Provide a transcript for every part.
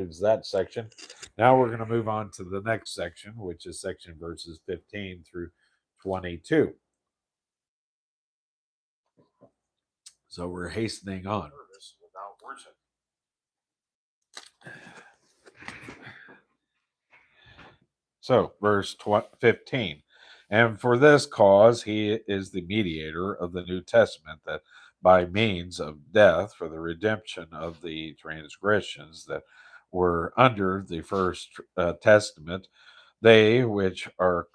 That section. Now we're going to move on to the next section, which is section verses 15 through 22. So we're hastening on. So, verse 15. And for this cause he is the mediator of the New Testament, that by means of death for the redemption of the transgressions that were under the first testament, they which are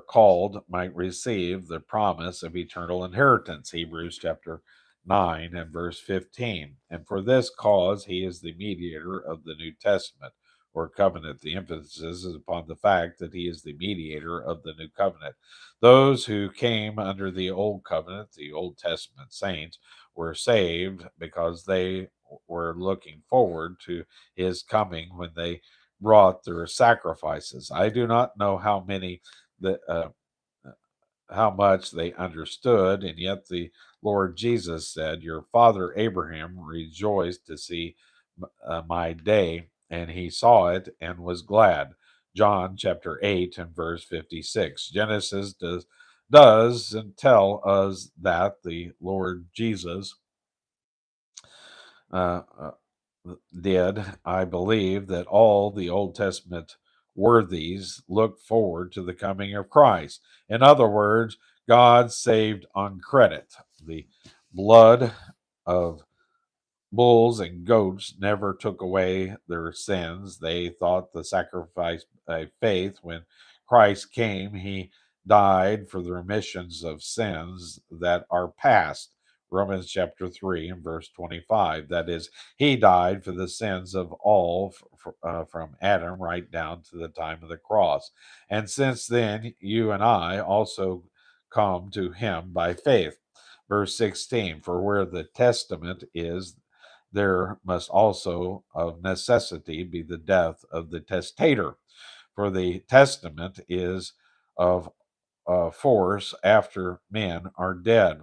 called might receive the promise of eternal inheritance. Hebrews chapter 9 and verse 15. And for this cause he is the mediator of the New Testament or covenant. The emphasis is upon the fact that he is the mediator of the new covenant. Those who came under the old covenant, the Old Testament saints, were saved because they were looking forward to his coming when they brought their sacrifices. I do not know how much they understood, and yet the Lord Jesus said, "Your father Abraham rejoiced to see my day, and he saw it and was glad." John chapter 8 and verse 56. Genesis does and tell us that the Lord Jesus uh, uh, did. I believe that all the Old Testament worthies look forward to the coming of Christ. In other words, God saved on credit. The blood of bulls and goats never took away their sins. They thought the sacrifice by faith, when Christ came, he died for the remissions of sins that are past. Romans chapter 3 and verse 25. That is, he died for the sins of all from Adam right down to the time of the cross. And since then, you and I also come to him by faith. Verse 16, for where the testament is, there must also of necessity be the death of the testator. For the testament is of force after men are dead.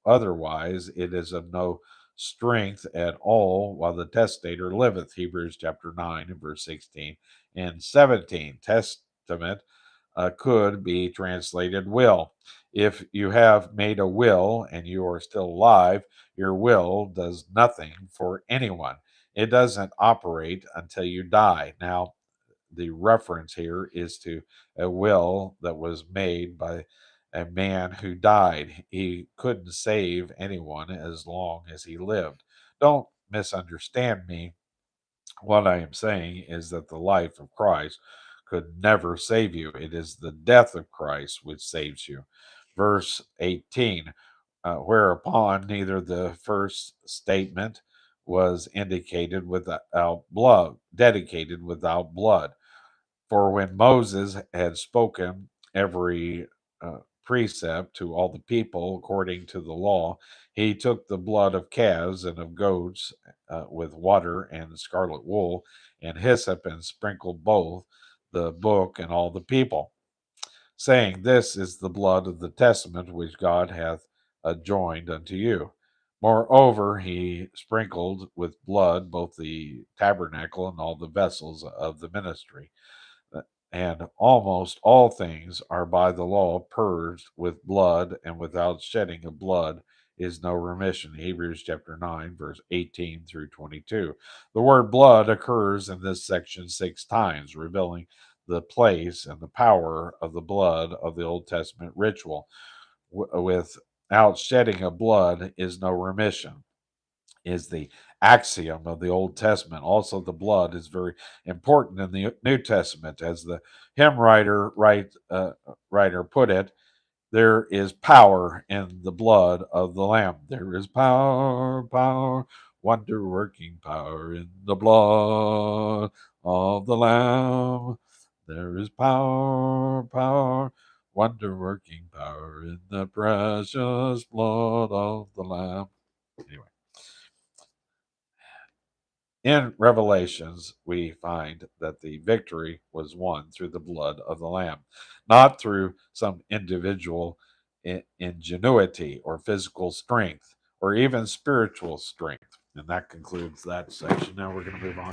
Otherwise, it is of no strength at all while the testator liveth. Hebrews chapter 9 and verse 16 and 17. Testament could be translated will. If you have made a will and you are still alive, your will does nothing for anyone. It doesn't operate until you die. Now, the reference here is to a will that was made by a man who died. He couldn't save anyone as long as he lived. Don't misunderstand me. What I am saying is that the life of Christ could never save you. It is the death of Christ which saves you. Verse 18, whereupon neither the first statement was indicated without blood, dedicated without blood. For when Moses had spoken every precept to all the people according to the law, he took the blood of calves and of goats with water and scarlet wool and hyssop and sprinkled both the book and all the people, saying, "This is the blood of the testament which God hath adjoined unto you." Moreover, he sprinkled with blood both the tabernacle and all the vessels of the ministry. And almost all things are by the law purged with blood, and without shedding of blood is no remission. Hebrews chapter 9, verse 18 through 22. The word blood occurs in this section 6 times, revealing the place and the power of the blood of the Old Testament ritual. Without shedding of blood is no remission, is the axiom of the Old Testament. Also, the blood is very important in the New Testament. As the hymn writer put it, there is power in the blood of the Lamb. There is power, wonder working power in the blood of the Lamb. There is power, wonder working power in the precious blood of the Lamb. Anyway. In Revelations, we find that the victory was won through the blood of the Lamb, not through some individual ingenuity or physical strength or even spiritual strength. And that concludes that section. Now we're going to move on